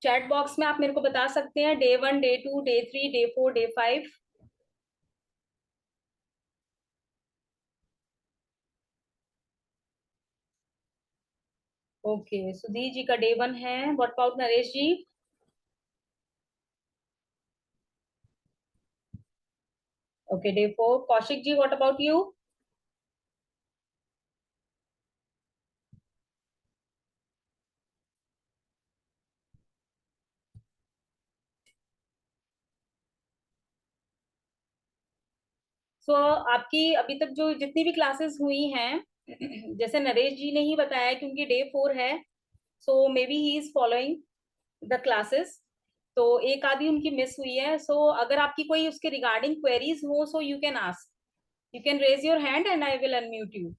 Chat box में आप मेरे को बता सकते हैं day 1, day 2, day 3, day 4, day 5। Okay, Sudhir ji का डे 1 है। What about Naresh ji? Okay, day 4। Kaushik ji, what about you? So आपकी अभी तक जो जितनी भी क्लासेस हुई हैं, जैसे नरेश जी ने ही बताया कि उनकी डे 4 है, so may be he is following the classes. तो एक आधी उनकी मिस हुई है। सो अगर आपकी कोई उसके रिगार्डिंग क्वेरीज हो, so you can ask, you can raise your hand and I will unmute you.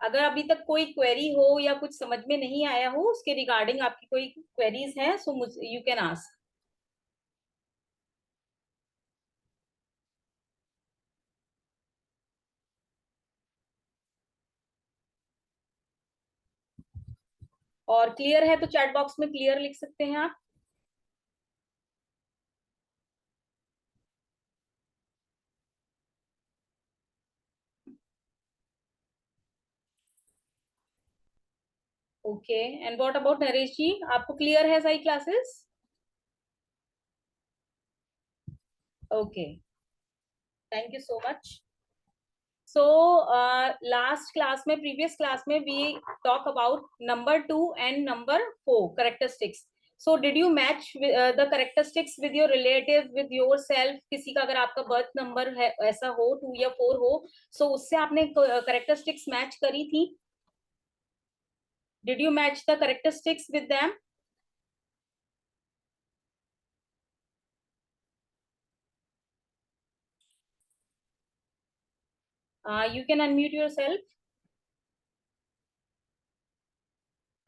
अगर अभी तक कोई क्वेरी हो या कुछ समझ में नहीं आया हो उसके रिगार्डिंग, आपकी कोई क्वेरीज है, सो यू कैन आस्क। और क्लियर है तो चैट बॉक्स में क्लियर लिख सकते हैं आप। Okay, and what about Naresh ji, आपको क्लियर है सारी classes? Okay, thank you so much. So last class में, प्रीवियस क्लास में we talk about number 2 and number 4 characteristics. So did you match the characteristics with your relative, with your self? किसी का अगर आपका birth number है ऐसा हो 2 या 4 हो, सो उससे आपने करेक्टरिस्टिक्स मैच करी थी? Did you match the characteristics with them? You can unmute your self.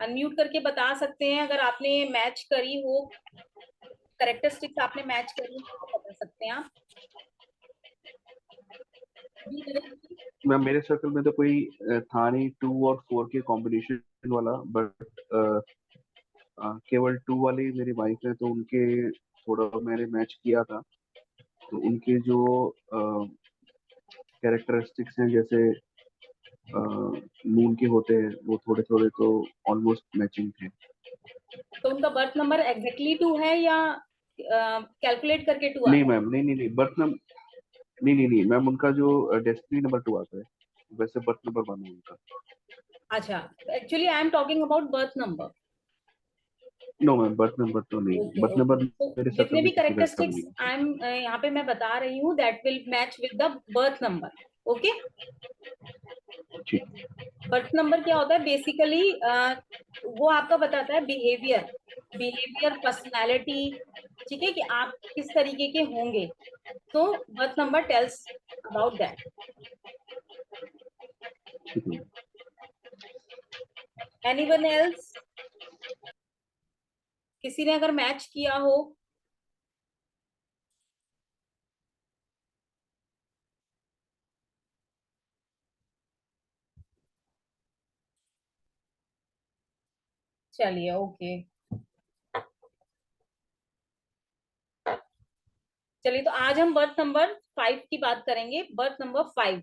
Unmute करके बता सकते हैं अगर आपने मैच करी हो, करेक्टरिस्टिक्स आपने मैच करी हो तो बता सकते हैं आप। मैम मेरे सर्कल में तो कोई था नहीं 2 और 4 के कॉम्बिनेशन वाला, बट केवल 2 वाली मेरी वाइफ है तो उनके थोड़ा मैंने मैच किया था। तो उनके जो कैरेक्टरिस्टिक्स हैं, जैसे मून के होते हैं, वो थोड़े थोड़े तो ऑलमोस्ट मैचिंग थे। तो उनका बर्थ नंबर एग्जैक्टली 2 है या कैलकुलेट करके 2 नहीं आता है? मैम, नहीं नहीं नहीं, बर्थ नंबर नहीं नहीं नहीं मैम, उनका जो डेस्टिनी नंबर 2 आता है, वैसे बर्थ नंबर 1 है उनका। अच्छा, actually I am talking about birth number. No ma'am, birth number तो नहीं, ओके बर्थ ओके, नंबर तो मेरे सर्कल जितने में भी किसी का ऐसा नहीं करेक्टरिस्टिक्स है। आई एम यहाँ पे मैं बता रही हूँ that will match with the birth number. Okay, ठीक। बर्थ नंबर क्या होता है बेसिकली? वो आपका बताता है बिहेवियर, बिहेवियर, पर्सनालिटी, ठीक है, कि आप किस तरीके के होंगे। तो birth number tells about that. ठीक है। Anyone else? किसी ने अगर मैच किया हो? चलिए, ओके, चलिए तो आज हम बर्थ नंबर 5 की बात करेंगे। बर्थ नंबर 5,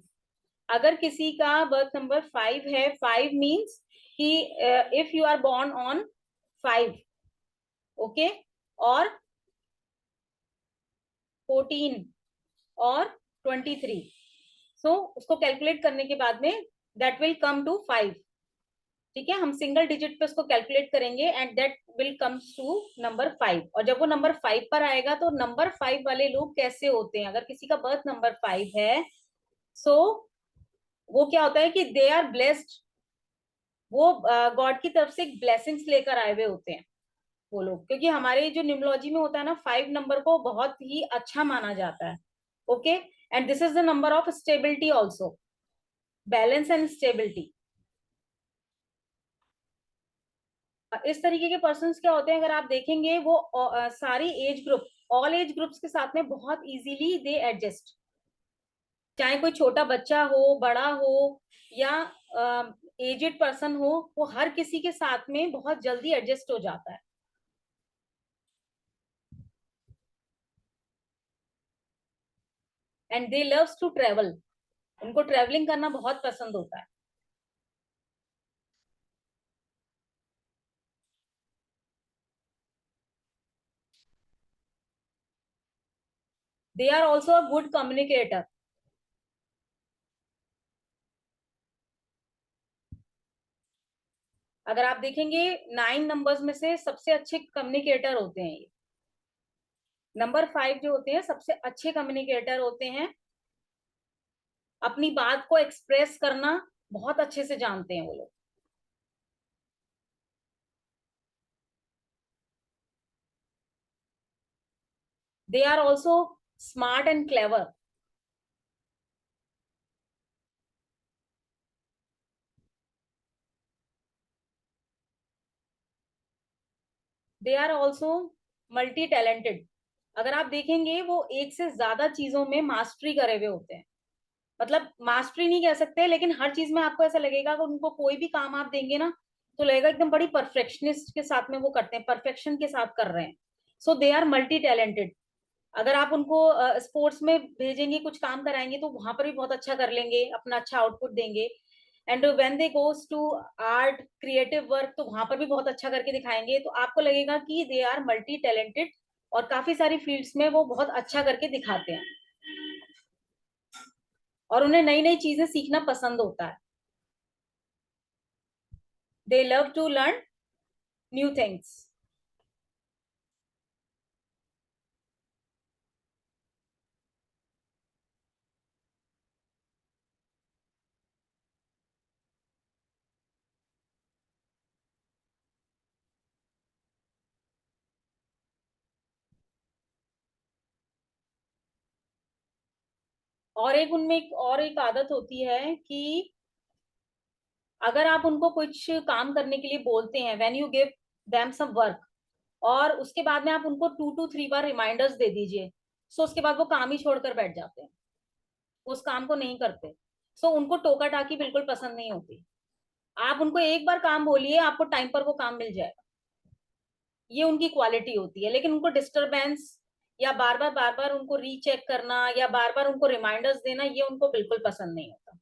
अगर किसी का बर्थ नंबर 5 है, 5 मीन्स कि if you are born on 5, okay, और 14 और 23, सो उसको कैलकुलेट करने के बाद में दैट विल कम टू 5। ठीक है, हम सिंगल डिजिट पे उसको कैलकुलेट करेंगे and that will comes to number 5। और जब वो नंबर 5 पर आएगा तो नंबर 5 वाले लोग कैसे होते हैं? अगर किसी का बर्थ नंबर 5 है, सो वो क्या होता है कि दे आर ब्लेस्ड। वो गॉड की तरफ से एक ब्लेसिंग्स लेकर आए हुए होते हैं वो लोग, क्योंकि हमारे जो न्यूमरोलॉजी में होता है ना, 5 नंबर को बहुत ही अच्छा माना जाता है। Okay, and this is the number of stability also, balance and stability. इस तरीके के पर्सन क्या होते हैं, अगर आप देखेंगे वो सारी age group, all age groups के साथ में बहुत इजीली दे एडजस्ट। चाहे कोई छोटा बच्चा हो, बड़ा हो, या एजेड पर्सन हो, वो हर किसी के साथ में बहुत जल्दी एडजस्ट हो जाता है। And they loves to travel, उनको ट्रेवलिंग करना बहुत पसंद होता है. They are also a good communicator. अगर आप देखेंगे 9 नंबर्स में से सबसे अच्छे कम्युनिकेटर होते हैं ये. नंबर 5 जो होते हैं सबसे अच्छे कम्युनिकेटर होते हैं, अपनी बात को एक्सप्रेस करना बहुत अच्छे से जानते हैं वो लोग. They are also smart and clever. They are also multi talented. अगर आप देखेंगे वो एक से ज्यादा चीजों में मास्टरी करे हुए होते हैं. मतलब मास्टरी नहीं कह सकते, लेकिन हर चीज में आपको ऐसा लगेगा कि उनको कोई भी काम आप देंगे ना तो लगेगा एकदम बड़ी परफेक्शनिस्ट के साथ में वो करते हैं, परफेक्शन के साथ कर रहे हैं. सो दे आर मल्टी टैलेंटेड. अगर आप उनको स्पोर्ट्स में भेजेंगे, कुछ काम कराएंगे तो वहां पर भी बहुत अच्छा कर लेंगे, अपना अच्छा आउटपुट देंगे. And when they goes to art creative work तो वहां पर भी बहुत अच्छा करके दिखाएंगे. तो आपको लगेगा कि दे आर मल्टी टैलेंटेड और काफी सारी फील्ड्स में वो बहुत अच्छा करके दिखाते हैं और उन्हें नई नई चीजें सीखना पसंद होता है. They love to learn new things. और एक उनमें एक आदत होती है कि अगर आप उनको कुछ काम करने के लिए बोलते हैं, when you give them some work, और उसके बाद में आप उनको 2 to 3 बार रिमाइंडर्स दे दीजिए, सो उसके बाद वो काम ही छोड़कर बैठ जाते हैं, उस काम को नहीं करते. सो उनको टोका टाकी बिल्कुल पसंद नहीं होती. आप उनको एक बार काम बोलिए, आपको टाइम पर वो काम मिल जाएगा, ये उनकी क्वालिटी होती है. लेकिन उनको डिस्टरबेंस या बार बार उनको रीचेक करना या बार बार उनको रिमाइंडर्स देना, ये उनको बिल्कुल पसंद नहीं होता.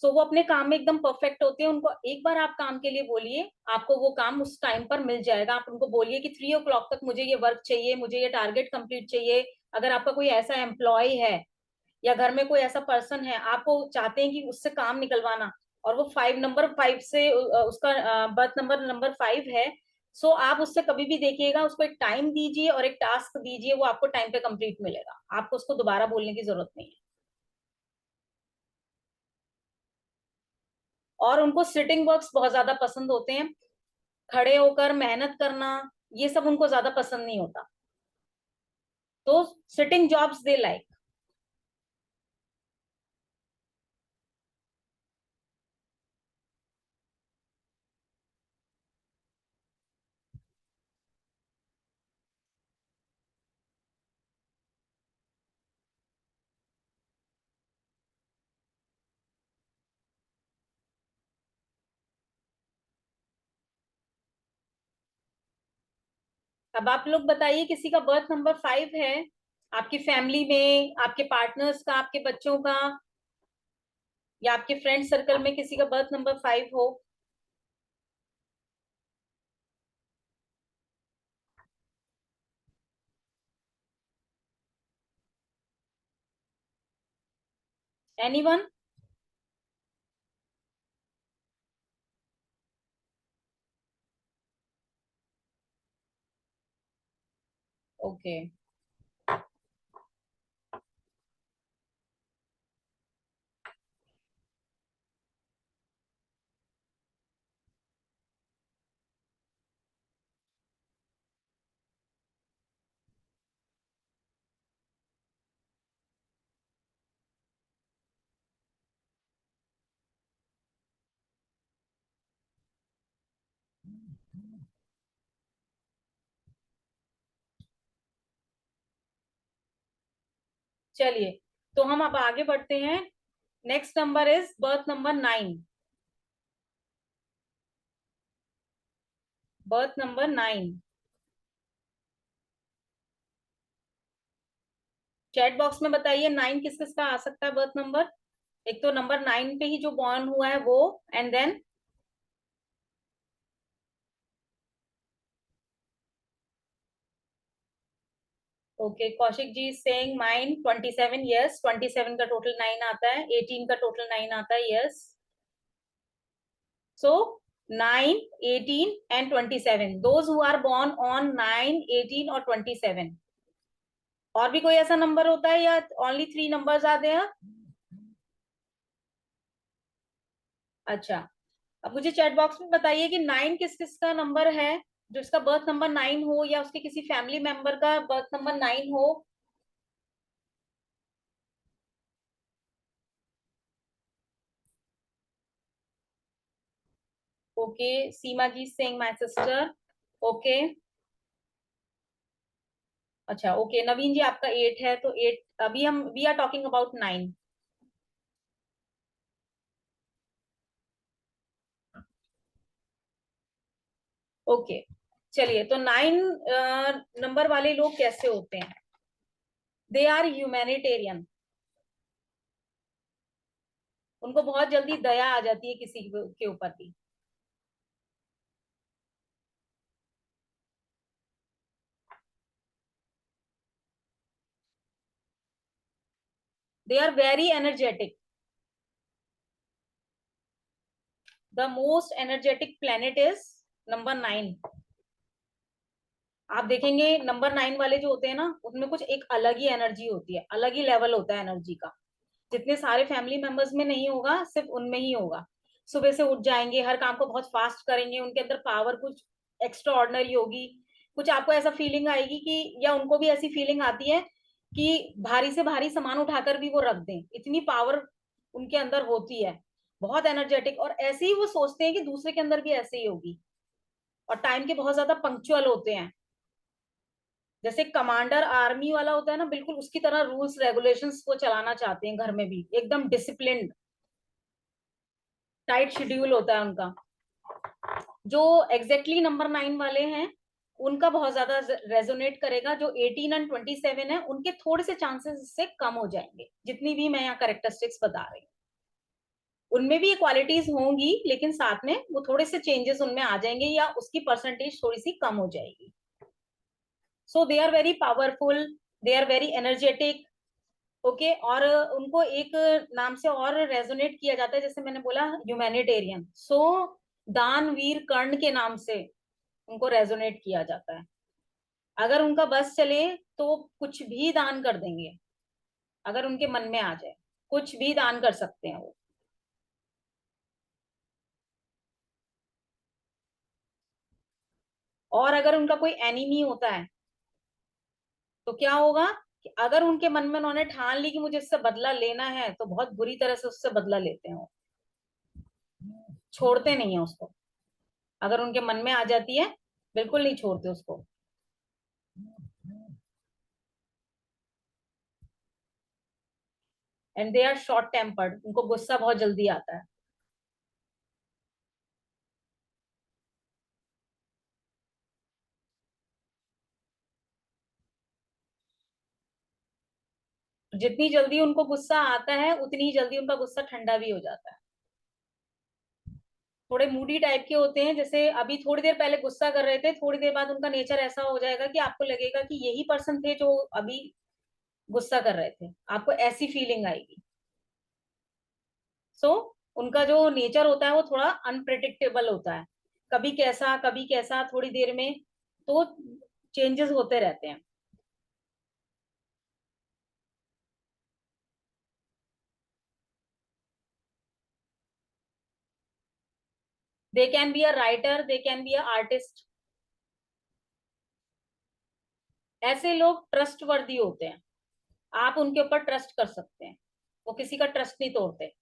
सो वो अपने काम में एकदम परफेक्ट होते हैं. उनको एक बार आप काम के लिए बोलिए, आपको वो काम उस टाइम पर मिल जाएगा. आप उनको बोलिए कि 3 o'clock तक मुझे ये वर्क चाहिए, मुझे ये टारगेट कंप्लीट चाहिए. अगर आपका कोई ऐसा एम्प्लॉय है या घर में कोई ऐसा पर्सन है, आपको चाहते हैं कि उससे काम निकलवाना, और वो 5 नंबर 5 से उसका बर्थ नंबर नंबर 5 है, सो आप उससे कभी भी देखिएगा, उसको एक टाइम दीजिए और एक टास्क दीजिए, वो आपको टाइम पे कंप्लीट मिलेगा. आपको उसको दोबारा बोलने की जरूरत नहीं है. और उनको सिटिंग वर्क्स बहुत ज्यादा पसंद होते हैं, खड़े होकर मेहनत करना ये सब उनको ज्यादा पसंद नहीं होता. तो सिटिंग जॉब्स दे लाइक. अब आप लोग बताइए, किसी का बर्थ नंबर 5 है आपकी फैमिली में, आपके पार्टनर्स का, आपके बच्चों का, या आपके फ्रेंड सर्कल में किसी का बर्थ नंबर 5 हो. एनीवन? ओके. चलिए, तो हम अब आगे बढ़ते हैं. Next number is birth number 9. Birth number 9. Chat box में बताइए 9 किस किस का आ सकता है बर्थ नंबर। एक तो नंबर 9 पे ही जो बॉर्न हुआ है वो, and then okay, Kaushik ji saying mine 27, yes 27 का टोटल 9 आता है, 18 का टोटल 9 आता है, yes. So 9, 18 and 27, those who are born on 9, 18 और 27। और भी कोई ऐसा नंबर होता है या ओनली 3 नंबर्स आते हैं? अच्छा, अब मुझे चैट बॉक्स में बताइए कि 9 किस किस का नंबर है, जिसका बर्थ नंबर 9 हो या उसके किसी फैमिली मेंबर का बर्थ नंबर 9 हो। Okay, Seema ji saying my sister. Okay, अच्छा ओके, नवीन जी आपका 8 है, तो 8 अभी हम we are talking about 9। Okay, चलिए, तो 9 नंबर वाले लोग कैसे होते हैं? They are humanitarian. उनको बहुत जल्दी दया आ जाती है किसी के ऊपर भी। They are very energetic. The most energetic planet is number 9। आप देखेंगे नंबर 9 वाले जो होते हैं ना, उनमें कुछ एक अलग ही एनर्जी होती है, अलग ही लेवल होता है एनर्जी का। जितने सारे फैमिली मेंबर्स में नहीं होगा, सिर्फ उनमें ही होगा। सुबह से उठ जाएंगे, हर काम को बहुत फास्ट करेंगे, उनके अंदर पावर कुछ एक्स्ट्रा ऑर्डिनरी होगी। कुछ आपको ऐसा फीलिंग आएगी कि, या उनको भी ऐसी फीलिंग आती है कि भारी से भारी सामान उठाकर भी वो रख दें, इतनी पावर उनके अंदर होती है। बहुत एनर्जेटिक, और ऐसे ही वो सोचते हैं कि दूसरे के अंदर भी ऐसे ही होगी। और टाइम के बहुत ज्यादा पंक्चुअल होते हैं। जैसे कमांडर आर्मी वाला होता है ना, बिल्कुल उसकी तरह रूल्स रेगुलेशंस को चलाना चाहते हैं घर में भी, एकदम डिसिप्लिन, टाइट शेड्यूल होता है उनका। जो एग्जैक्टली नंबर 9 वाले हैं, उनका बहुत ज्यादा रेजोनेट करेगा। जो 18 एंड 27 है, उनके थोड़े से चांसेस इससे कम हो जाएंगे, जितनी भी मैं यहाँ करेक्टरिस्टिक्स बता रही हूँ। उनमें भी ये क्वालिटीज होंगी, लेकिन साथ में वो थोड़े से चेंजेस उनमें आ जाएंगे, या उसकी परसेंटेज थोड़ी सी कम हो जाएगी। So they are very powerful, they are very energetic. Okay, और उनको एक नाम से और रेजोनेट किया जाता है, जैसे मैंने बोला ह्यूमैनिटेरियन। सो दानवीर कर्ण के नाम से उनको रेजोनेट किया जाता है। अगर उनका बस चले तो कुछ भी दान कर देंगे, अगर उनके मन में आ जाए कुछ भी दान कर सकते हैं वो। और अगर उनका कोई एनिमी होता है तो क्या होगा, कि अगर उनके मन में उन्होंने ठान ली कि मुझे इससे बदला लेना है, तो बहुत बुरी तरह से उससे बदला लेते हैं वो, छोड़ते नहीं है उसको। अगर उनके मन में आ जाती है, बिल्कुल नहीं छोड़ते उसको। And they are short tempered, उनको गुस्सा बहुत जल्दी आता है। जितनी जल्दी उनको गुस्सा आता है, उतनी ही जल्दी उनका गुस्सा ठंडा भी हो जाता है। थोड़े मूडी टाइप के होते हैं, जैसे अभी थोड़ी देर पहले गुस्सा कर रहे थे, थोड़ी देर बाद उनका नेचर ऐसा हो जाएगा कि आपको लगेगा कि यही पर्सन थे जो अभी गुस्सा कर रहे थे, आपको ऐसी फीलिंग आएगी। सो उनका जो नेचर होता है वो थोड़ा अनप्रिडिक्टेबल होता है, कभी कैसा कभी कैसा, थोड़ी देर में, तो चेंजेस होते रहते हैं। They can be a writer, they can be a artist. ऐसे लोग ट्रस्ट वर्दी होते हैं, आप उनके ऊपर ट्रस्ट कर सकते हैं, वो किसी का ट्रस्ट नहीं तोड़ते।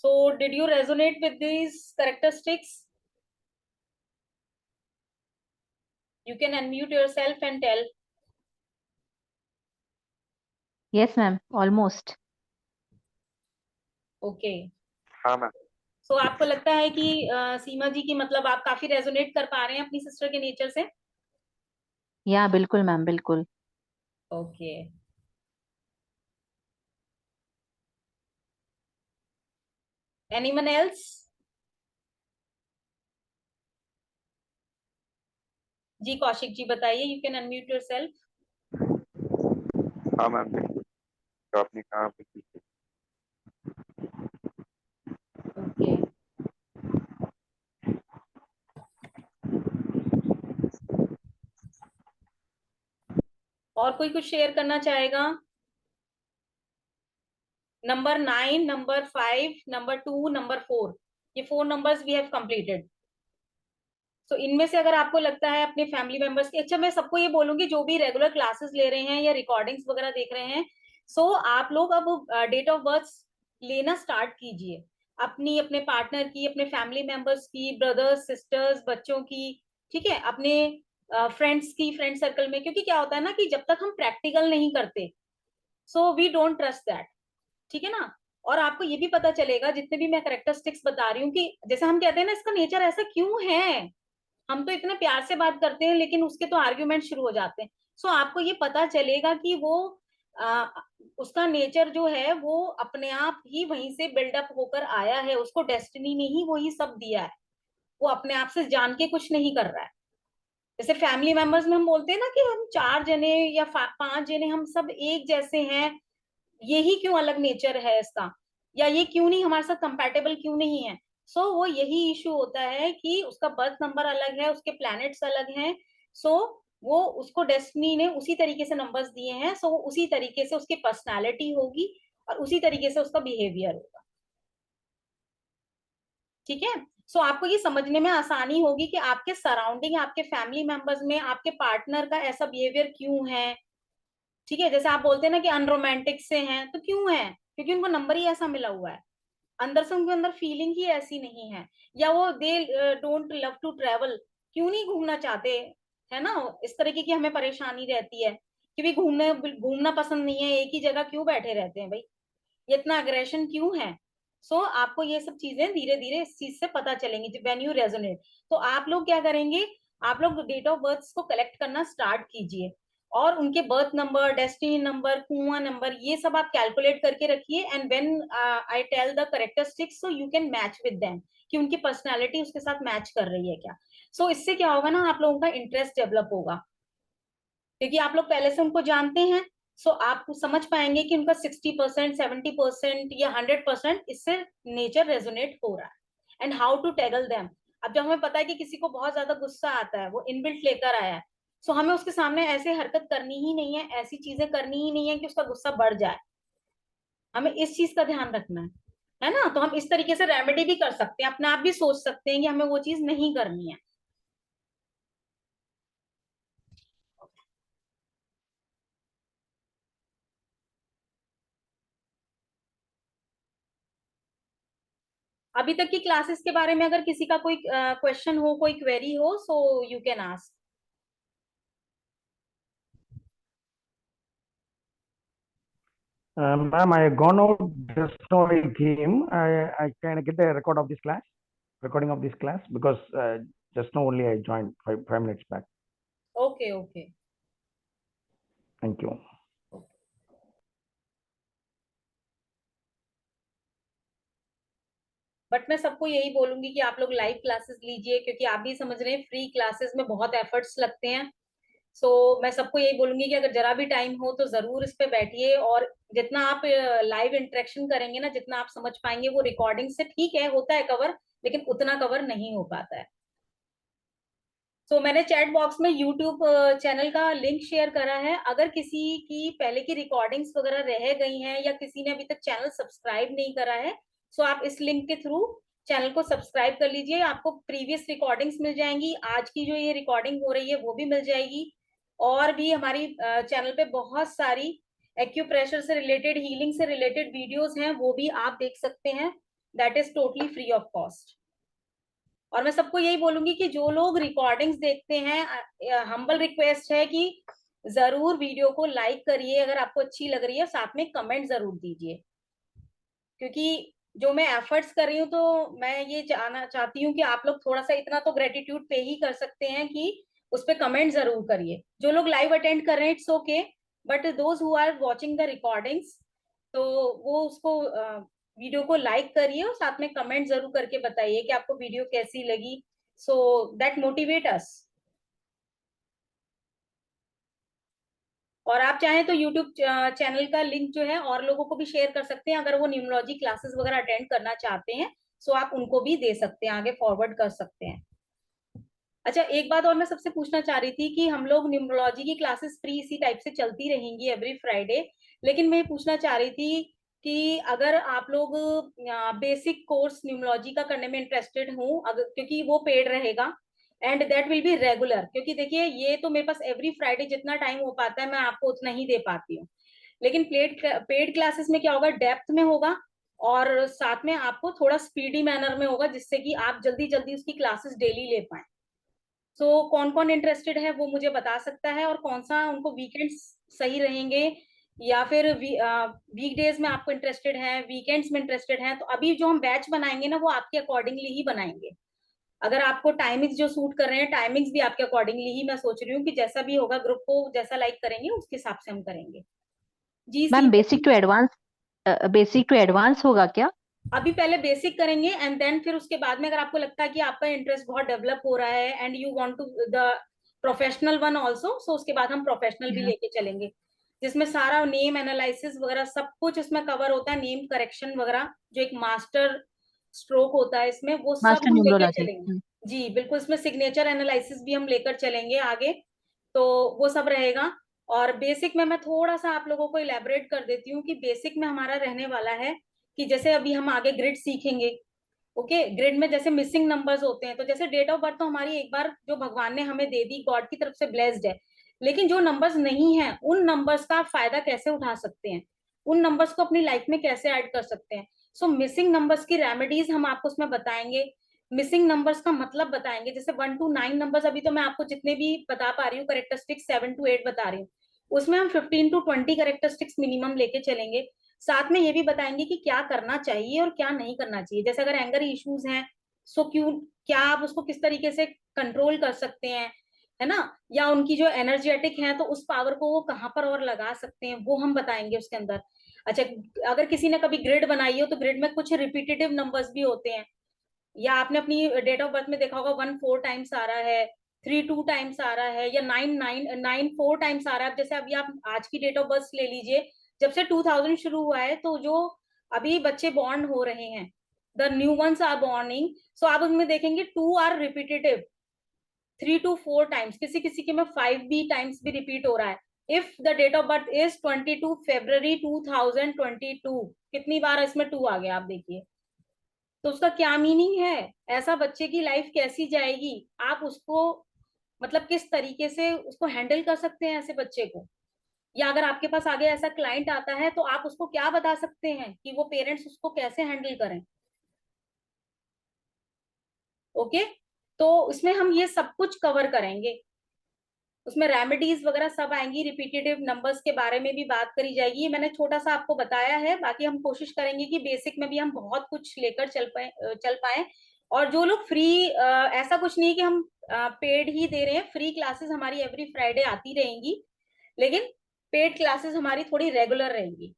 सो did you resonate with these characteristics? You can unmute yourself and tell. Yes, ma'am. Almost. Okay. हाँ मैम. So आपको लगता है कि सीमा जी की मतलब आप काफी रेजोनेट कर पा रहे हैं अपनी सिस्टर के नेचर से? या बिल्कुल मैम, बिल्कुल. ओके. Anyone else? जी कौशिक जी बताइए. You can unmute yourself. हाँ मैम, तो आपने कहा बिल्कुल. ओके. और कोई कुछ शेयर करना चाहेगा? नंबर 9, नंबर 5, नंबर 2, नंबर 4, ये 4 नंबर्स वी हैव कंप्लीटेड. तो इनमें से अगर आपको लगता है अपने फैमिली मेंबर्स के, अच्छा मैं सबको ये बोलूंगी जो भी रेगुलर क्लासेस ले रहे हैं या रिकॉर्डिंग्स वगैरह देख रहे हैं, सो आप लोग अब डेट ऑफ बर्थ लेना स्टार्ट कीजिए. अपनी, अपने पार्टनर की, अपने फैमिली मेंबर्स की, ब्रदर्स सिस्टर्स, बच्चों की, ठीक है, अपने फ्रेंड्स की, फ्रेंड सर्कल में. क्योंकि क्या होता है ना कि जब तक हम प्रैक्टिकल नहीं करते, so we don't trust that. ठीक है ना. और आपको ये भी पता चलेगा जितने भी मैं करेक्टरिस्टिक्स बता रही हूँ कि जैसे हम कहते हैं ना इसका नेचर ऐसा क्यों है. हम तो इतने प्यार से बात करते हैं लेकिन उसके तो आर्ग्यूमेंट शुरू हो जाते हैं. सो आपको ये पता चलेगा कि वो आ, उसका नेचर जो है वो अपने आप ही वहीं से बिल्डअप होकर आया है. उसको डेस्टिनी ने ही वो ही सब दिया है. वो अपने आप से जान के कुछ नहीं कर रहा है. जैसे फैमिली मेंबर्स में हम बोलते हैं ना कि हम 4 जने या 5 जने हम सब एक जैसे हैं, यही क्यों अलग नेचर है इसका, या ये क्यों नहीं हमारे साथ कंपैटिबल क्यों नहीं है. वो यही इशू होता है कि उसका बर्थ नंबर अलग है, उसके प्लैनेट्स अलग हैं. वो उसको डेस्टिनी ने उसी तरीके से नंबर्स दिए हैं. वो उसी तरीके से उसकी पर्सनालिटी होगी और उसी तरीके से उसका बिहेवियर होगा. ठीक है. आपको ये समझने में आसानी होगी कि आपके सराउंडिंग, आपके फैमिली मेंबर्स में आपके पार्टनर का ऐसा बिहेवियर क्यों है. ठीक है. जैसे आप बोलते हैं ना कि अनरोमांटिक से हैं, तो क्यों है? क्योंकि उनको नंबर ही ऐसा मिला हुआ है. अंदर से उनके अंदर फीलिंग ही ऐसी नहीं है. या वो they don't love to travel, क्यों नहीं घूमना चाहते, है ना. इस तरीके की हमें परेशानी रहती है कि भाई घूमने घूमना पसंद नहीं है, एक ही जगह क्यों बैठे रहते हैं भाई, ये इतना अग्रेशन क्यों है. आपको ये सब चीजें धीरे धीरे इस चीज से पता चलेंगी व्हेन यू रेजोनेट. तो आप लोग क्या करेंगे, आप लोग डेट ऑफ बर्थ को कलेक्ट करना स्टार्ट कीजिए और उनके बर्थ नंबर, डेस्टिनी नंबर, कुआं नंबर, ये सब आप कैलकुलेट करके रखिए. And when I tell the characteristics, so you can match with them कि उनकी पर्सनालिटी उसके साथ मैच कर रही है क्या. इससे क्या होगा ना, आप लोगों का इंटरेस्ट डेवलप होगा क्योंकि आप लोग पहले से उनको जानते हैं. आप समझ पाएंगे कि उनका 60%, 70% या 100% इससे नेचर रेजोनेट हो रहा है. And how to tackle them. अब जब हमें पता है कि किसी को बहुत ज्यादा गुस्सा आता है, वो इनबिल्ट लेकर आया है, हमें उसके सामने ऐसे हरकत करनी ही नहीं है, ऐसी चीजें करनी ही नहीं है कि उसका गुस्सा बढ़ जाए. हमें इस चीज का ध्यान रखना है ना. तो हम इस तरीके से रेमेडी भी कर सकते हैं, अपने आप भी सोच सकते हैं कि हमें वो चीज नहीं करनी है. अभी तक की क्लासेस के बारे में अगर किसी का कोई क्वेश्चन हो, कोई क्वेरी हो, so you can ask. Ma'am, I have gone out just now. I came. I can get the recording of this class because just now only I joined 5 minutes back. Okay, okay. Thank you. But मैं सबको यही बोलूंगी कि आप लोग live classes लीजिए क्योंकि आप भी समझ रहे हैं फ्री क्लासेस में बहुत एफर्ट्स लगते हैं. मैं सबको यही बोलूंगी कि अगर जरा भी टाइम हो तो जरूर इस पे बैठिए. और जितना आप लाइव इंटरेक्शन करेंगे ना, जितना आप समझ पाएंगे, वो रिकॉर्डिंग से ठीक है होता है कवर, लेकिन उतना कवर नहीं हो पाता है. मैंने चैट बॉक्स में यूट्यूब चैनल का लिंक शेयर करा है. अगर किसी की पहले की रिकॉर्डिंग्स वगैरह रह गई हैं या किसी ने अभी तक चैनल सब्सक्राइब नहीं करा है, आप इस लिंक के थ्रू चैनल को सब्सक्राइब कर लीजिए. आपको प्रीवियस रिकॉर्डिंग्स मिल जाएंगी, आज की जो ये रिकॉर्डिंग हो रही है वो भी मिल जाएगी. और भी हमारी चैनल पे बहुत सारी एक्यूप्रेशर से रिलेटेड, हीलिंग से रिलेटेड वीडियोस हैं, वो भी आप देख सकते हैं. That is totally free of cost. और मैं सबको यही बोलूंगी कि जो लोग रिकॉर्डिंग्स देखते हैं, हम्बल रिक्वेस्ट है कि जरूर वीडियो को लाइक करिए अगर आपको अच्छी लग रही है, साथ में कमेंट जरूर दीजिए, क्योंकि जो मैं एफर्ट्स कर रही हूँ तो मैं ये जानना चाहती हूँ कि आप लोग थोड़ा सा इतना तो ग्रेटिट्यूड पे ही कर सकते हैं कि उस पर कमेंट जरूर करिए। जो लोग लाइव अटेंड कर रहे हैं it's okay, but those who are watching the recordings, तो वो उसको वीडियो को लाइक करिए और साथ में कमेंट जरूर करके बताइए कि आपको वीडियो कैसी लगी, सो दैट मोटिवेट अस। और आप चाहें तो यूट्यूब चैनल का लिंक जो है और लोगों को भी शेयर कर सकते हैं, अगर वो न्यूमरोलॉजी क्लासेस वगैरह अटेंड करना चाहते हैं, सो आप उनको भी दे सकते हैं, आगे फॉरवर्ड कर सकते हैं। अच्छा, एक बात और मैं सबसे पूछना चाह रही थी कि हम लोग न्यूमरोलॉजी की क्लासेस फ्री इसी टाइप से चलती रहेंगी एवरी फ्राइडे, लेकिन मैं पूछना चाह रही थी कि अगर आप लोग बेसिक कोर्स न्यूमरोलॉजी का करने में इंटरेस्टेड हूँ, अगर क्योंकि वो पेड रहेगा and that will be regular, क्योंकि देखिए ये तो मेरे पास एवरी फ्राइडे जितना टाइम हो पाता है मैं आपको उतना ही दे पाती हूँ, लेकिन पेड क्लासेस में क्या होगा, डेप्थ में होगा और साथ में आपको थोड़ा स्पीडी मैनर में होगा, जिससे कि आप जल्दी जल्दी उसकी क्लासेस डेली ले पाए। सो कौन कौन इंटरेस्टेड है वो मुझे बता सकता है, और कौन सा उनको वीकेंड्स सही रहेंगे या फिर वीकडेज में आपको इंटरेस्टेड है, वीकेंड्स में इंटरेस्टेड है, तो अभी जो हम बैच बनाएंगे ना वो आपके अकॉर्डिंगली ही बनाएंगे। अगर आपको टाइमिंग्स जो सूट कर रहे हैं, टाइमिंग्स भी आपके अकॉर्डिंगली ही मैं सोच रही हूँ कि जैसा भी होगा ग्रुप को जैसा लाइक करेंगे उसके हिसाब से हम करेंगे। जी ma'am C basic to advance होगा क्या? अभी पहले बेसिक करेंगे एंड देन फिर उसके बाद में अगर आपको लगता है कि आपका इंटरेस्ट बहुत डेवलप हो रहा है and you want to the professional one also, सो उसके बाद हम प्रोफेशनल भी लेके चलेंगे, जिसमें सारा नेम एनालिसिस वगैरह सब कुछ इसमें कवर होता है, नेम करेक्शन वगैरह जो एक मास्टर स्ट्रोक होता है इसमें, वो सब मास्टर हम लेके न्यूमरोलॉजी। चलेंगे। जी बिल्कुल, इसमें सिग्नेचर एनालिसिस भी हम लेकर चलेंगे आगे, तो वो सब रहेगा। और बेसिक में मैं थोड़ा सा आप लोगों को इलेबोरेट कर देती हूँ कि बेसिक में हमारा रहने वाला है कि जैसे अभी हम आगे ग्रिड सीखेंगे, ओके, ग्रिड में जैसे मिसिंग नंबर्स होते हैं, तो जैसे डेट ऑफ बर्थ तो हमारी एक बार जो भगवान ने हमें दे दी, गॉड की तरफ से ब्लेस्ड है, लेकिन जो नंबर्स नहीं है उन नंबर्स का फायदा कैसे उठा सकते हैं, उन नंबर्स को अपनी लाइफ में कैसे ऐड कर सकते हैं। सो मिसिंग नंबर्स की रेमेडीज हम आपको उसमें बताएंगे, मिसिंग नंबर्स का मतलब बताएंगे, जैसे 1 to 9 नंबर्स अभी तो मैं आपको जितने भी बता पा रही हूँ करेक्टरिस्टिक्स 7 to 8 बता रही हूँ, उसमें हम 15 to 20 करेक्टरिस्टिक्स मिनिमम लेके चलेंगे। साथ में ये भी बताएंगे कि क्या करना चाहिए और क्या नहीं करना चाहिए, जैसे अगर एंगर इश्यूज हैं सो क्यों, क्या आप उसको किस तरीके से कंट्रोल कर सकते हैं, है ना, या उनकी जो एनर्जेटिक है तो उस पावर को वो कहाँ पर और लगा सकते हैं, वो हम बताएंगे उसके अंदर। अच्छा, अगर किसी ने कभी ग्रिड बनाई हो तो ग्रिड में कुछ रिपीटेटिव नंबर्स भी होते हैं, या आपने अपनी डेट ऑफ बर्थ में देखा होगा 1 4 टाइम्स आ रहा है, 3 2 टाइम्स आ रहा है, या 9 4 टाइम्स आ रहा है। जैसे अभी आप आज की डेट ऑफ बर्थ ले लीजिए, जब से 2000 शुरू हुआ है तो जो अभी बच्चे बॉर्न हो रहे हैं, the new ones are borning, so आप उसमें देखेंगे 2 आर रिपीटेटिव, 3 to 4 टाइम्स, किसी किसी के में 5 भी टाइम्स भी रिपीट हो रहा है। If the date of birth is 22 फरवरी 2022, कितनी बार इसमें 2 आ गया आप देखिए, तो उसका क्या मीनिंग है, ऐसा बच्चे की लाइफ कैसी जाएगी, आप उसको मतलब किस तरीके से उसको हैंडल कर सकते हैं ऐसे बच्चे को, या अगर आपके पास आगे ऐसा क्लाइंट आता है तो आप उसको क्या बता सकते हैं कि वो पेरेंट्स उसको कैसे हैंडल करें। ओके, तो इसमें हम ये सब कुछ कवर करेंगे, उसमें रेमेडीज वगैरह सब आएंगी, रिपीटेटिव नंबर्स के बारे में भी बात करी जाएगी, मैंने छोटा सा आपको बताया है, बाकी हम कोशिश करेंगे कि बेसिक में भी हम बहुत कुछ लेकर चल पाए। और जो लोग फ्री, ऐसा कुछ नहीं कि हम पेड ही दे रहे हैं, फ्री क्लासेस हमारी एवरी फ्राइडे आती रहेंगी, लेकिन पेड क्लासेस हमारी थोड़ी रेगुलर रहेंगी।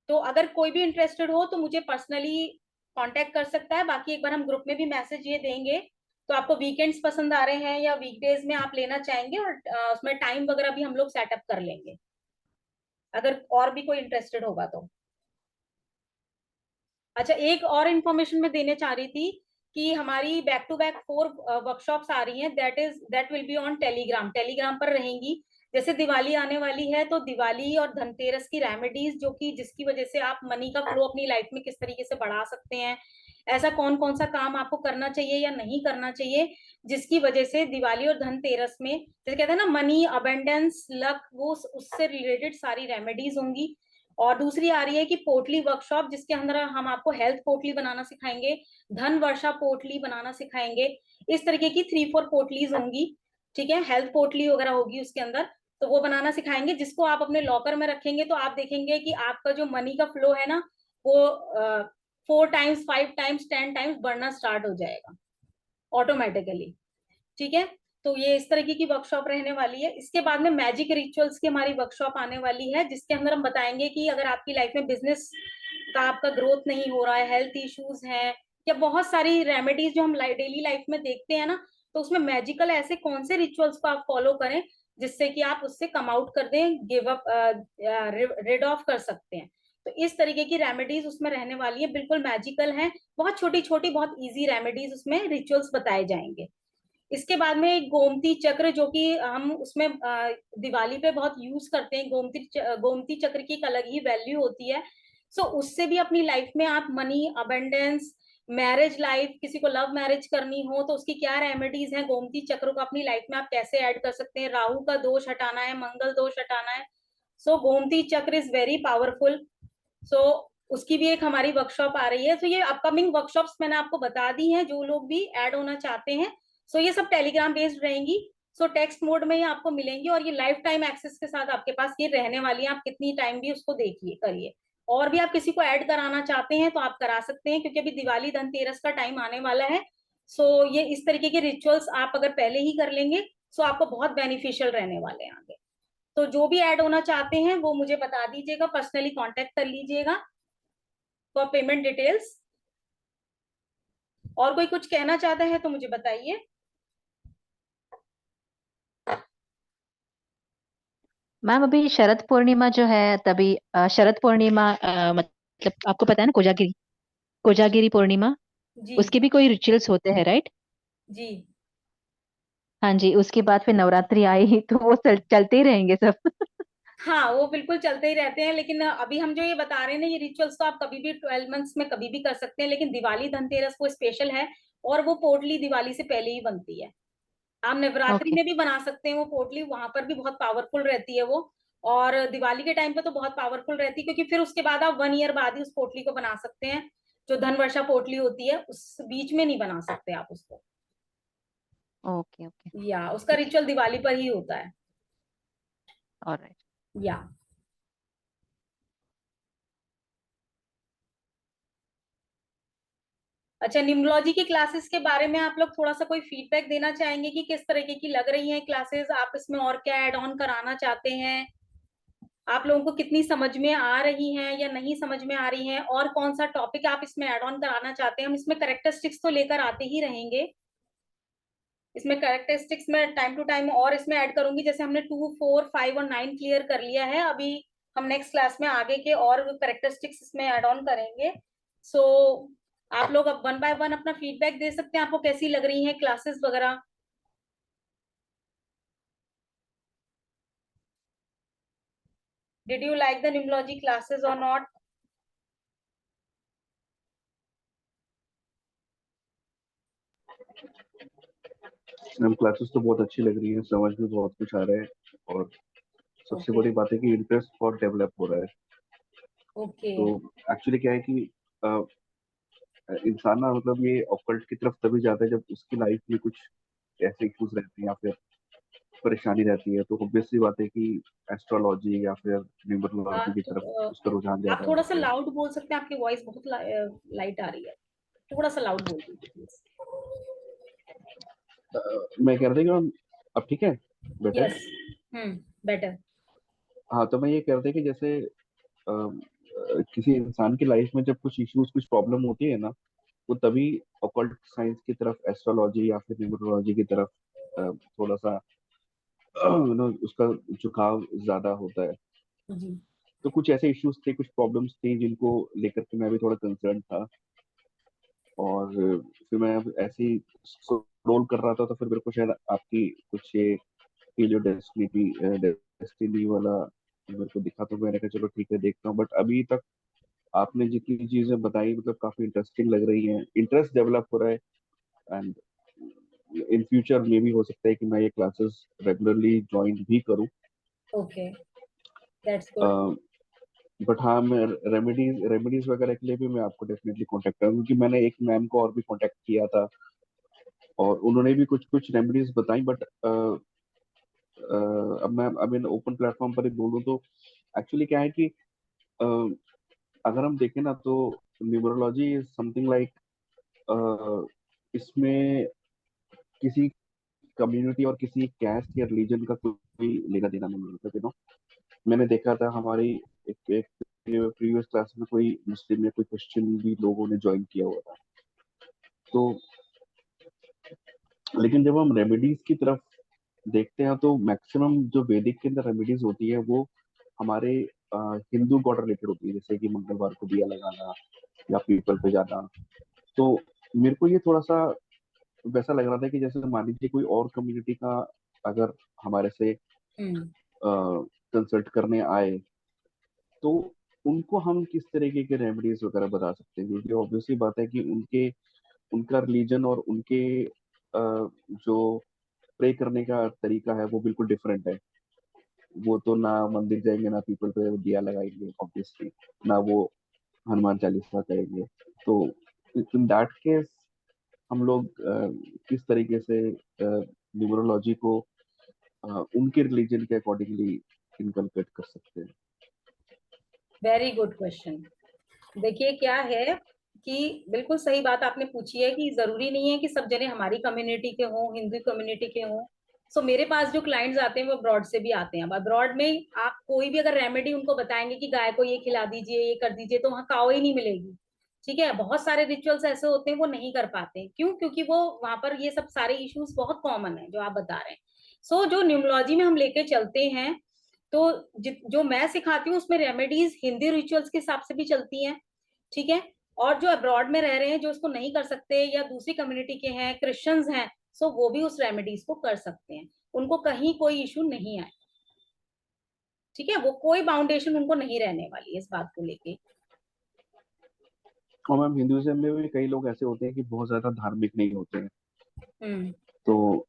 तो अगर कोई भी इंटरेस्टेड हो तो मुझे पर्सनली कांटेक्ट कर सकता है, बाकी एक बार हम ग्रुप में भी मैसेज ये देंगे, तो आपको वीकेंड्स पसंद आ रहे हैं या वीकडेज में आप लेना चाहेंगे, और उसमें टाइम वगैरह भी हम लोग सेटअप कर लेंगे अगर और भी कोई इंटरेस्टेड होगा तो। अच्छा, एक और इन्फॉर्मेशन मैं देने चाह रही थी कि हमारी बैक टू बैक 4 वर्कशॉप्स आ रही हैं, that will be on Telegram पर रहेंगी। जैसे दिवाली आने वाली है तो दिवाली और धनतेरस की रेमेडीज जो कि जिसकी वजह से आप मनी का फ्लो अपनी लाइफ में किस तरीके से बढ़ा सकते हैं, ऐसा कौन कौन सा काम आपको करना चाहिए या नहीं करना चाहिए जिसकी वजह से दिवाली और धनतेरस में, जैसे कहते हैं ना मनी अबेंडेंस लक, वो उससे रिलेटेड सारी रेमेडीज होंगी। और दूसरी आ रही है कि पोटली वर्कशॉप, जिसके अंदर हम आपको हेल्थ पोटली बनाना सिखाएंगे, धन वर्षा पोटली बनाना सिखाएंगे। इस तरीके की 3-4 पोटलीज होंगी, ठीक है, हेल्थ पोटली वगैरह होगी उसके अंदर, तो वो बनाना सिखाएंगे, जिसको आप अपने लॉकर में रखेंगे तो आप देखेंगे कि आपका जो मनी का फ्लो है ना, वो 4 टाइम्स, 5 टाइम्स, 10 टाइम्स बढ़ना स्टार्ट हो जाएगा ऑटोमेटिकली, ठीक है। तो ये इस तरीके की वर्कशॉप रहने वाली है। इसके बाद में मैजिक रिचुअल्स की हमारी वर्कशॉप आने वाली है, जिसके अंदर हम बताएंगे कि अगर आपकी लाइफ में बिजनेस का आपका ग्रोथ नहीं हो रहा है, हेल्थ इश्यूज हैं, या बहुत सारी रेमेडीज जो हम डेली लाइफ में देखते हैं ना, तो उसमें मैजिकल ऐसे कौन से रिचुअल्स को आप फॉलो करें जिससे कि आप उससे कम आउट कर दें, गिव अप, रिड ऑफ कर सकते हैं। तो इस तरीके की रेमेडीज उसमें रहने वाली है, बिल्कुल मैजिकल हैं, बहुत छोटी छोटी, बहुत इजी रेमेडीज उसमें रिचुअल्स बताए जाएंगे। इसके बाद में एक गोमती चक्र, जो कि हम उसमें दिवाली पे बहुत यूज करते हैं, गोमती चक्र की एक अलग ही वैल्यू होती है। सो उससे भी अपनी लाइफ में आप मनी, अबंडेंस, मैरिज लाइफ, किसी को लव मैरिज करनी हो तो उसकी क्या रेमेडीज हैं, गोमती चक्र को अपनी लाइफ में आप कैसे ऐड कर सकते हैं, राहु का दोष हटाना है, मंगल दोष हटाना है। सो गोमती चक्र इज वेरी पावरफुल। सो उसकी भी एक हमारी वर्कशॉप आ रही है। तो ये अपकमिंग वर्कशॉप्स मैंने आपको बता दी हैं, जो लोग भी ऐड होना चाहते हैं। सो ये सब टेलीग्राम बेस्ड रहेंगी, सो टेक्स्ट मोड में ही आपको मिलेंगी, और ये लाइफ टाइम एक्सेस के साथ आपके पास ये रहने वाली है, आप कितनी टाइम भी उसको देखिए करिए। और भी आप किसी को ऐड कराना चाहते हैं तो आप करा सकते हैं, क्योंकि अभी दिवाली धनतेरस का टाइम आने वाला है। सो ये इस तरीके के रिचुअल्स आप अगर पहले ही कर लेंगे सो आपको बहुत बेनिफिशियल रहने वाले हैं आगे। तो जो भी ऐड होना चाहते हैं वो मुझे बता दीजिएगा, पर्सनली कांटेक्ट कर लीजिएगा फॉर पेमेंट डिटेल्स। और कोई कुछ कहना चाहता है तो मुझे बताइए। मैम अभी शरद पूर्णिमा जो है तभी शरद पूर्णिमा मतलब आपको पता है ना, कोजागिरी, कोजागिरी पूर्णिमा, जी उसके भी कोई रिचुअल्स होते हैं राइट? जी। हाँ जी, उसके बाद फिर नवरात्रि आई तो वो चलते ही रहेंगे सब। हाँ, वो बिल्कुल चलते ही रहते हैं, लेकिन अभी हम जो ये बता रहे हैं ना, ये रिचुअल्स तो आप कभी भी 12 मंथ्स में कभी भी कर सकते हैं, लेकिन दिवाली धनतेरस वो स्पेशल है, और वो पोटली दिवाली से पहले ही बनती है। आप नवरात्रि ओके। में भी बना सकते हैं वो पोटली, वहां पर भी बहुत पावरफुल रहती है वो। और दिवाली के टाइम पे तो बहुत पावरफुल रहती है, क्योंकि फिर उसके बाद आप 1 ईयर बाद ही उस पोटली को बना सकते हैं। जो धन वर्षा पोटली होती है उस बीच में नहीं बना सकते आप उसको, ओके ओके। या उसका रिचुअल दिवाली पर ही होता है। ऑलराइट। या अच्छा, न्यूमरोलॉजी की क्लासेस के बारे में आप लोग थोड़ा सा कोई फीडबैक देना चाहेंगे कि किस तरीके की लग रही हैं क्लासेस, आप इसमें और क्या ऐड ऑन कराना चाहते हैं, आप लोगों को कितनी समझ में आ रही हैं या नहीं समझ में आ रही हैं, और कौन सा टॉपिक आप इसमें ऐड ऑन कराना चाहते हैं। हम इसमें करेक्टरिस्टिक्स तो लेकर आते ही रहेंगे, इसमें करेक्टरिस्टिक्स में टाइम टू टाइम और इसमें ऐड करूंगी, जैसे हमने 2, 4, 5 और 9 क्लियर कर लिया है, अभी हम नेक्स्ट क्लास में आगे के और करेक्टरिस्टिक्स इसमें ऐड ऑन करेंगे। सो आप लोग अब 1 बाय 1 अपना फीडबैक दे सकते हैं, आपको कैसी लग रही हैं क्लासेस वगैरह। Did you like the numerology classes और नॉट? मैम क्लासेस तो बहुत अच्छी लग रही है, समझ में बहुत कुछ आ रहा है, और सबसे ओके बड़ी बात है कि इंटरेस्ट बहुत डेवलप हो रहा है। ओके। तो एक्चुअली क्या है कि अ, इंसान ना मतलब ये ऑकल्ट की तरफ तभी जाता है जब उसकी लाइफ में कुछ ऐसे इश्यूज रहते हैं या फिर परेशानी रहती है, तो ऑब्वियस सी बात है कि एस्ट्रोलॉजी या फिर न्यूमरोलॉजी की तरफ उसका रुझान आप ज्यादा थोड़ा सा है। लाउड बोल सकते हैं, आपकी वॉइस बहुत लाइट आ रही है, थोड़ा सा लाउड बोल दीजिए प्लीज। मैं कह रहा था कि मैम अब ठीक है, बेटर। यस। बेटर। हाँ, तो मैं ये कह रहा था कि जैसे किसी इंसान की लाइफ में जब कुछ इश्यूज, कुछ प्रॉब्लम होती है ना, वो तभी ऑकल्ट साइंस की तरफ, एस्ट्रोलॉजी या फिर न्यूमरोलॉजी की तरफ थोड़ा सा उसका झुकाव ज्यादा होता है। जी तो कुछ ऐसे इश्यूज थे, कुछ प्रॉब्लम्स थी जिनको लेकर के मैं भी थोड़ा कंसर्न था, और फिर मैं अब ऐसे ही स्क्रॉल कर रहा था, तो फिर मेरे को शायद आपकी कुछ ये जो डेस्टिनी वाला मेरे को दिखा, तो मैंने कहा चलो ठीक है देखता हूँ। बट अभी तक आपने जितनी चीजें बताई मतलब काफी इंटरेस्टिंग लग रही हैं, इंटरेस्ट डेवलप हो रहा है। एंड इन फ्यूचर में भी हो सकता है कि मैं ये क्लासेस रेगुलरली ज्वाइन भी करूं। Okay, that's good. बट हाँ, मैं रेमेडीज वगैरह के लिए भी मैं आपको डेफिनेटली कांटेक्ट करूंगा, क्योंकि मैंने एक मैम को और भी कांटेक्ट किया था और उन्होंने भी कुछ कुछ रेमेडीज बताई। बट अब मैं ओपन प्लेटफॉर्म पर ही बोलूँ तो एक्चुअली क्या है कि अ, अगर हम देखें ना तो न्यूमरोलॉजी इज समथिंग लाइक, इसमें किसी कम्युनिटी और किसी कैस्ट या रिलीजन का कोई लेना देना नहीं होता, यू नो। मैंने देखा था हमारी एक एक प्रीवियस क्लास में कोई मुस्लिम या कोई क्रिश्चियन भी लोगों ने ज्वाइन किया हुआ था। तो लेकिन जब हम रेमेडीज की तरफ देखते हैं तो मैक्सिमम जो वैदिक के अंदर रेमेडीज होती है वो हमारे हिंदू गॉड रिलेटेड होती है, जैसे कि मंगलवार को दिया लगाना या पीपल पे जाना। तो मेरे को ये थोड़ा सा वैसा लग रहा था कि जैसे मान लीजिए कोई और कम्युनिटी का अगर हमारे से हम्म, कंसल्ट करने आए तो उनको हम किस तरीके के रेमेडीज वगैरह बता सकते हैं, क्योंकि ऑब्वियसली बात है कि उनके उनका रिलीजन और उनके जो प्रे करने का तरीका है वो बिल्कुल डिफरेंट है। वो तो ना मंदिर जाएंगे, ना पीपल पे दिया लगाएंगे ऑब्वियसली, ना वो हनुमान चालीसा करेंगे। तो इन दैट केस हम लोग किस तरीके से न्यूमरोलॉजी को उनके रिलीजन के अकॉर्डिंगली इनकलकेट कर सकते हैं। Very good question. देखिए क्या है कि बिल्कुल सही बात आपने पूछी है कि जरूरी नहीं है कि सब जने हमारी कम्युनिटी के हों, हिंदू कम्युनिटी के हों। सो मेरे पास जो क्लाइंट्स आते हैं वो अब्रॉड से भी आते हैं। अब अब्रॉड में आप कोई भी अगर रेमेडी उनको बताएंगे कि गाय को ये खिला दीजिए, ये कर दीजिए, तो वहाँ काऊ ही नहीं मिलेगी। ठीक है, बहुत सारे रिचुअल्स ऐसे होते हैं वो नहीं कर पाते हैं। क्यों? क्योंकि वो वहां पर ये सब सारे इश्यूज बहुत कॉमन है जो आप बता रहे हैं। सो जो न्यूमरोलॉजी में हम लेके चलते हैं, तो जो मैं सिखाती हूँ उसमें रेमेडीज हिंदी रिचुअल्स के हिसाब से भी चलती हैं। ठीक है। और जो अब्रॉड में रह रहे हैं, जो इसको नहीं कर सकते या दूसरी कम्युनिटी के हैं, क्रिश्चियंस हैं, सो वो भी उस रेमेडीज को कर सकते हैं। उनको कहीं कोई इशू नहीं आए। ठीक है, वो कोई बाउंडेशन उनको नहीं रहने वाली है इस बात को लेके। और मैम हिंदुइज्म में भी कई लोग ऐसे होते हैं कि बहुत ज्यादा धार्मिक नहीं होते हैं, हम्म। तो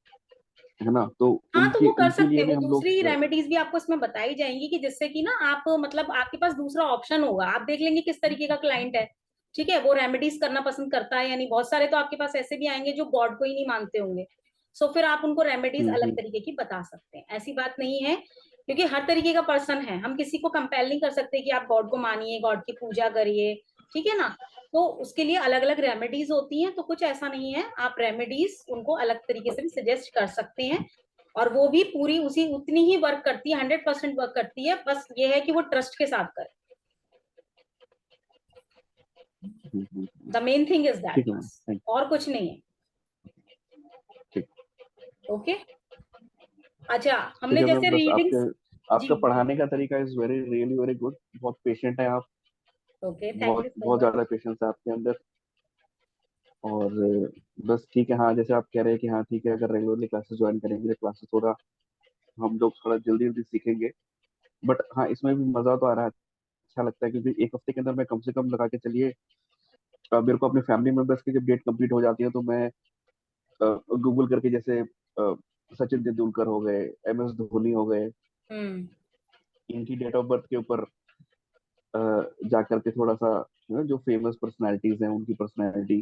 है ना, तो हाँ, तो उनके वो कर उनके सकते लिए हैं। भी वो हम लोग दूसरी रेमेडीज भी आपको इसमें बताई जाएंगी कि जिससे कि ना आप मतलब आपके पास दूसरा ऑप्शन होगा। आप देख लेंगे किस तरीके का क्लाइंट है। ठीक है, वो रेमेडीज करना पसंद करता है या नहीं। बहुत सारे तो आपके पास ऐसे भी आएंगे जो गॉड को ही नहीं मानते होंगे। सो फिर आप उनको रेमेडीज अलग हम्म। तरीके की बता सकते हैं। ऐसी बात नहीं है, क्योंकि हर तरीके का पर्सन है। हम किसी को कंपेल नहीं कर सकते कि आप गॉड को मानिए, गॉड की पूजा करिए। ठीक है ना। तो उसके लिए अलग अलग रेमेडीज होती हैं। तो कुछ ऐसा नहीं है, आप रेमेडीज उनको अलग तरीके से भी सजेस्ट कर सकते हैं। और वो भी पूरी उसी उतनी ही वर्क करती है, 100% वर्क करती है। बस ये है कि वो ट्रस्ट के साथ करे। The main thing is that, ठीक है मैम, बस थैंक और कुछ नहीं है। यू। ठीक। ओके। अच्छा, ठीक हमने है मैम, जैसे बस रीडिंग्स। जी आपका जी। पढ़ाने का तरीका is very really very good. बहुत पेशेंट है आप, ओके, थैंक बहुत यू सो बहुत मच। ज्यादा पेशेंस है आपके अंदर। और बस ठीक है, हाँ जैसे आप कह रहे हैं कि हाँ ठीक है, अगर रेगुलरली क्लासेस ज्वाइन करेंगे तो क्लासेस थोड़ा हम लोग थोड़ा जल्दी जल्दी सीखेंगे। बट हाँ, इसमें भी मजा तो आ रहा है, अच्छा लगता है, क्योंकि एक हफ्ते के अंदर मैं कम से कम लगा के चलिए, मेरे को अपने फैमिली मेंबर्स की जब डेट कंप्लीट हो जाती है तो मैं गूगल करके, जैसे सचिन तेंदुलकर हो गए, MS धोनी हो गए, हम्म। इनकी डेट ऑफ बर्थ के ऊपर जा करके थोड़ा सा जो फेमस पर्सनालिटीज हैं उनकी पर्सनालिटी